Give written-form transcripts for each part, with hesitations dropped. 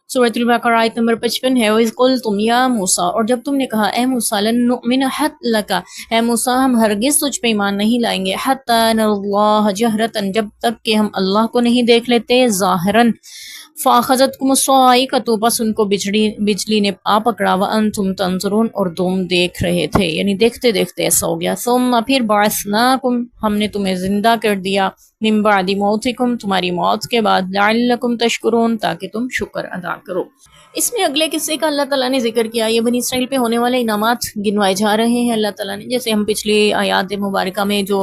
सूरत अल-बक़रा आयत नंबर 55 है। वइज़ क़ुल्तुम या मूसा, और जब तुमने कहा ए मूसा लन नुअमिन लका, ए मूसा हम हरगिज़ तुझ पे ईमान नहीं लाएंगे, हत्ता नरल्लाह जहरतन, जब तक कि हम अल्लाह को नहीं देख लेते ज़ाहिरन। फ़ाख़ज़तकुम स्साइक़तु, बस उनको बिजली ने आ पकड़ा, व अंतुम तंज़ुरून, और तुम देख रहे थे, यानी देखते देखते ऐसा हो गया। सुम्मा, फिर बअसनाकुम, हमने तुम्हें जिंदा कर दिया, मिन बादि मौतिकुम, तुम्हारी मौत के बाद, लअल्लकुम तशकुरून, ताकि तुम शुक्र अदा करो। इसमें अगले किस्से का अल्लाह ताला ने जिक्र किया। ये बनी इसराइल पे होने वाले इनामात गिनवाए जा रहे हैं अल्लाह ताला ने, जैसे हम पिछली आयात मुबारका में जो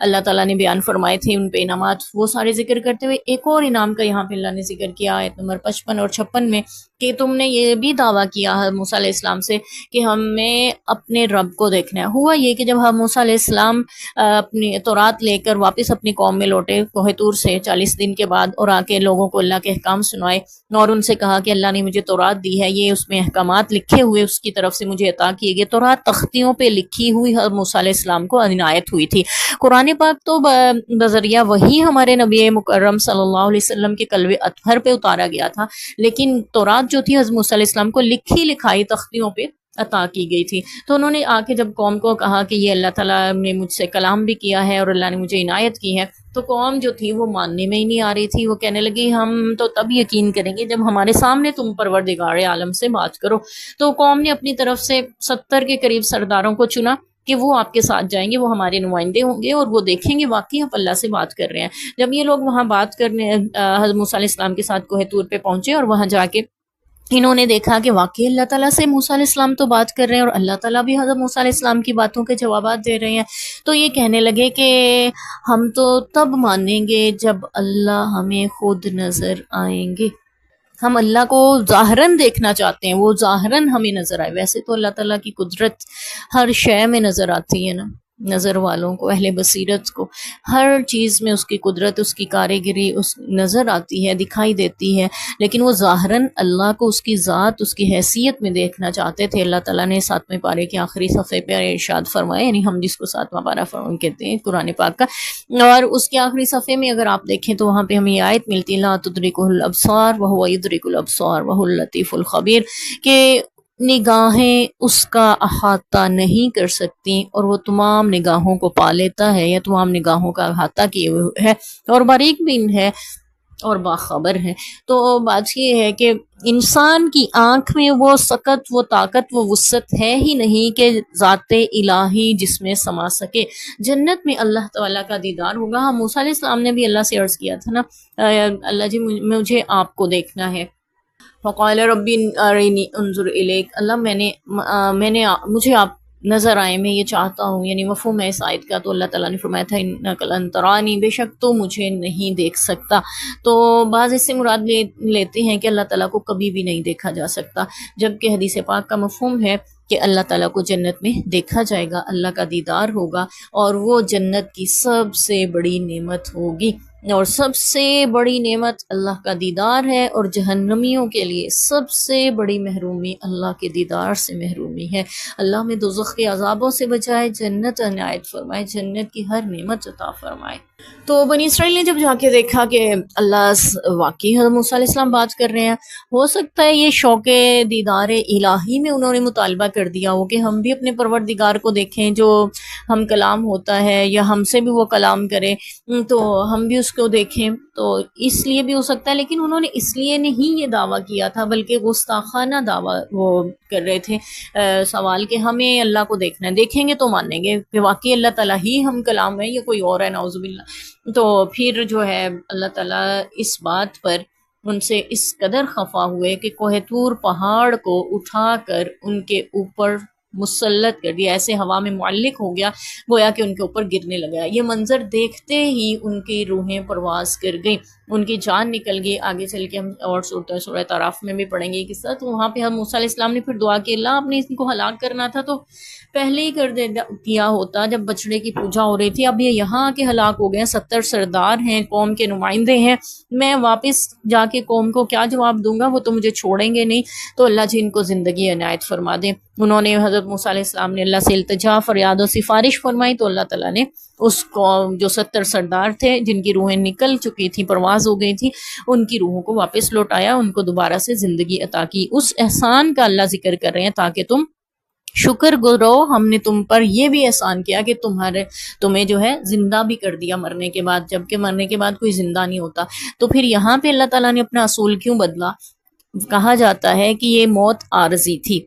अल्लाह ताला ने बयान फरमाए थे उन पे इनामात, वो सारे जिक्र करते हुए एक और इनाम का यहाँ पे अल्लाह ने जिक्र किया आयत नंबर 55 और 56 में, कि तुमने ये भी दावा किया है मूसा अलैहिस्सलाम से कि हमें अपने रब को देखना है। हुआ ये कि जब हम मूसा अलैहिस्सलाम अपनी तौरात लेकर वापस अपनी कौम में लौटे कोह तूर से 40 दिन के बाद, और आके लोगों को अल्लाह के अहकाम सुनाए और उनसे कहा कि अल्लाह ने मुझे तौरात दी है, ये उसमें अहकामात लिखे हुए उसकी तरफ से मुझे अता किए गए। तौरात तख्तियों पे लिखी हुई हर मूसा अलैहिस्सलाम को इनायत हुई थी। कुरान पाक तो बजरिया वही हमारे नबी मुकर्रम सल्लल्लाहु अलैहि वसल्लम के कल्बे अतहर पे उतारा गया था, लेकिन तौरात जो थी हज़रत मूसा अलैहिस्सलाम को लिखी लिखाई तख्तियों पे अता की गई थी। तो उन्होंने आके जब कौम को कहा कि ये अल्लाह ताला ने मुझसे कलाम भी किया है और अल्लाह ने मुझे इनायत की है, तो कौम जो थी वो मानने में ही नहीं आ रही थी। वो कहने लगी हम तो तब यकीन करेंगे जब हमारे सामने तुम परवरदिगार आलम से बात करो। तो कौम ने अपनी तरफ से 70 के करीब सरदारों को चुना कि वो आपके साथ जाएंगे, वो हमारे नुमाइंदे होंगे और वो देखेंगे वाकई आप अल्लाह से बात कर रहे हैं। जब ये लोग वहाँ बात करने हज़रत मूसा अलैहिस्सलाम के साथ कोह तूर पे पहुंचे और वहाँ जाके इन्होंने देखा कि वाकई अल्लाह ताला से मूसा अलैहिस्सलाम तो बात कर रहे हैं और अल्लाह ताला भी हज़रत मूसा अलैहिस्सलाम की बातों के जवाबात दे रहे हैं। तो ये कहने लगे कि हम तो तब मानेंगे जब अल्लाह हमें खुद नज़र आएंगे। हम अल्लाह को ज़ाहिरन देखना चाहते हैं, वो ज़ाहिरन हमें नज़र आए। वैसे तो अल्लाह ताला की कुदरत हर शय में नज़र आती है ना, नज़र वालों को, अहले बसीरत को हर चीज़ में उसकी कुदरत, उसकी कारीगरी उस नज़र आती है, दिखाई देती है, लेकिन वो ज़ाहिरन अल्लाह को उसकी ज़ात, उसकी हैसियत में देखना चाहते थे। अल्लाह ताला ने 7वें पारे के आखिरी सफ़े पर इरशाद फरमाया, यानी हम जिसको 7वां पारा कहते हैं कुरान पाक का, और उसके आखिरी सफ़े में अगर आप देखें तो वहाँ पे हमें आयत मिलती है, ला तुदरिकुल अब्सार व हुवा युदरिकुल अब्सार व हुवल लतीफुल खबीर, के निगाहें उसका अहाता नहीं कर सकती और वो तमाम निगाहों को पा लेता है, या तमाम निगाहों का अहाता किए हुए है और बारीक बीन है और बाखबर है। तो बात ये है कि इंसान की आंख में वो सकत, वो ताकत, वो वुसत है ही नहीं कि ज़ाते इलाही जिसमें समा सके। जन्नत में अल्लाह ताला का दीदार होगा। हाँ, मूसा अलैहिस्सलाम ने भी अल्लाह से अर्ज़ किया था ना, अल्लाह जी मुझे आपको देखना है। फ़क़ाल रब्बी अरिनी उन्ज़ुर इलैक, अल्लाह मुझे आप नज़र आए, मैं ये चाहता हूँ, यानी मफ़हूम है इस आयत का। तो अल्लाह ताला ने फरमाया था इन्नका लन तरानी, बेशक तो मुझे नहीं देख सकता। तो बाज़ इससे मुराद लेते हैं कि अल्लाह ताला को कभी भी नहीं देखा जा सकता, जबकि हदीस पाक का मफ़हूम है कि अल्लाह ताला को जन्नत में देखा जाएगा, अल्लाह का दीदार होगा, और वो जन्नत की सबसे बड़ी नेमत होगी। और सबसे बड़ी नेमत अल्लाह का दीदार है, और जहन्नमियों के लिए सबसे बड़ी महरूमी अल्लाह के दीदार से महरूमी है। अल्लाह में दोज़ख के अज़ाबों से बचाए, जन्नत अनायत फरमाए, जन्नत की हर नेमत अता फरमाए। तो बनी इसराइल ने जब जाके देखा कि अल्लाह वाकई हज़रत मूसा अलैहिस्सलाम बात कर रहे हैं, हो सकता है ये शौक़े दीदार इलाही में उन्होंने मुतालबा कर दिया हो कि हम भी अपने परवरदिगार को देखें, जो हम कलाम होता है या हमसे भी वो कलाम करे, तो हम भी उसको देखें, तो इसलिए भी हो सकता है। लेकिन उन्होंने इसलिए नहीं ये दावा किया था, बल्कि गुस्ताखाना दावा वो कर रहे थे, सवाल कि हमें अल्लाह को देखना है, देखेंगे तो मानेंगे कि वाकई अल्लाह ताला ही हम कलाम है या कोई और है, नाउज़ुबिल्लाह। तो फिर जो है अल्लाह ताला इस बात पर उनसे इस कदर खफा हुए कि कोह तूर पहाड़ को उठाकर उनके ऊपर मुसल्लत कर दिया, ऐसे हवा में मुअल्लिक हो गया, गोया कि उनके ऊपर गिरने लगा। ये मंजर देखते ही उनकी रूहें परवास कर गई, उनकी जान निकल गई। आगे चल के हम और सूरह ताराफ में भी पढ़ेंगे ये किस्सा। तो वहाँ पे हम मूसा अलैहिस्सलाम ने फिर दुआ की, अल्लाह आपने इनको हलाक करना था तो पहले ही किया होता, जब बछड़े की पूजा हो रही थी। अब ये यहाँ आके हलाक हो गए, 70 सरदार हैं, कौम के नुमाइंदे हैं, मैं वापस जाके कौम को क्या जवाब दूंगा, वो तो मुझे छोड़ेंगे नहीं। तो अल्लाह जी इनको ज़िंदगी इनायत फरमा दें। انہوں نے حضرت موسیٰ علیہ السلام نے اللہ سے التجا فریاد و سفارش فرمائی تو اللہ تعالیٰ نے اس کو جو 70 سردار تھے جن کی روحیں نکل چکی تھیں، پرواز ہو گئی تھی، ان کی روحوں کو واپس لوٹایا، ان کو دوبارہ سے زندگی عطا کی۔ اس احسان کا اللہ ذکر کر رہے ہیں تاکہ تم شکر گزارو، ہم نے تم پر یہ بھی احسان کیا کہ تمہیں جو ہے زندہ بھی کر دیا مرنے کے بعد، جبکہ مرنے کے بعد کوئی زندہ نہیں ہوتا۔ تو پھر یہاں پہ اللہ تعالیٰ نے اپنا اصول کیوں بدلا؟ کہا جاتا ہے کہ یہ موت عارضی تھی،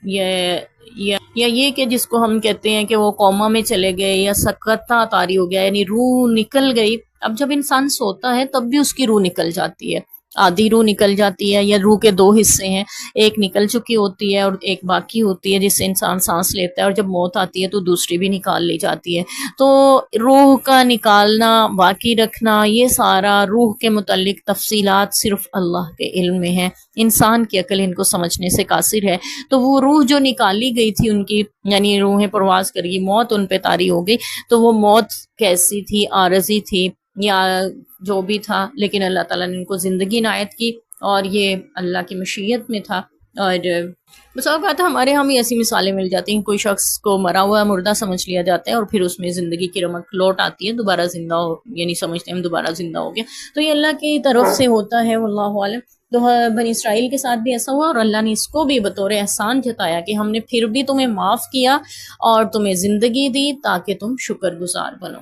یا یہ کہ جس کو ہم کہتے ہیں کہ وہ کوما میں چلے گئے یا سکتہ طاری ہو گیا، یعنی روح نکل گئی۔ اب جب انسان سوتا ہے تب بھی اس کی روح نکل جاتی ہے، آدھی روح نکل جاتی ہے، یا روح کے 2 حصے ہیں، ایک نکل چکی ہوتی ہے اور ایک باقی ہوتی ہے جس سے انسان سانس لیتا ہے، اور جب موت آتی ہے تو دوسری بھی نکال لی جاتی ہے۔ تو روح کا نکالنا، باقی رکھنا، یہ سارا روح کے متعلق تفصیلات صرف اللہ کے علم میں ہیں، انسان کی عقل ان کو سمجھنے سے قاصر ہے۔ تو وہ روح جو نکالی گئی تھی ان کی، یعنی روحیں پرواز کر گئی، موت ان پہ طاری ہو گئی، تو وہ موت کیسی تھی؟ عارضی تھی یا جو بھی تھا، لیکن اللہ تعالیٰ نے ان کو زندگی عنایت کی، اور یہ اللہ کی مشیت میں تھا۔ اور بس اوقات ہمارے ہاں بھی ایسی مثالیں مل جاتی ہیں، کوئی شخص کو مرا ہوا مردہ سمجھ لیا جاتا ہے اور پھر اس میں زندگی کی رمق لوٹ آتی ہے، دوبارہ زندہ ہو، یعنی سمجھتے ہیں ہم دوبارہ زندہ ہو گیا۔ تو یہ اللہ کی طرف سے ہوتا ہے، واللہ عالم۔ تو بنی اسرائیل کے ساتھ بھی ایسا ہوا، اور اللہ نے اس کو بھی بطور احسان جتایا کہ ہم نے پھر بھی تمہیں معاف کیا اور تمہیں زندگی دی تاکہ تم شکر گزار بنو۔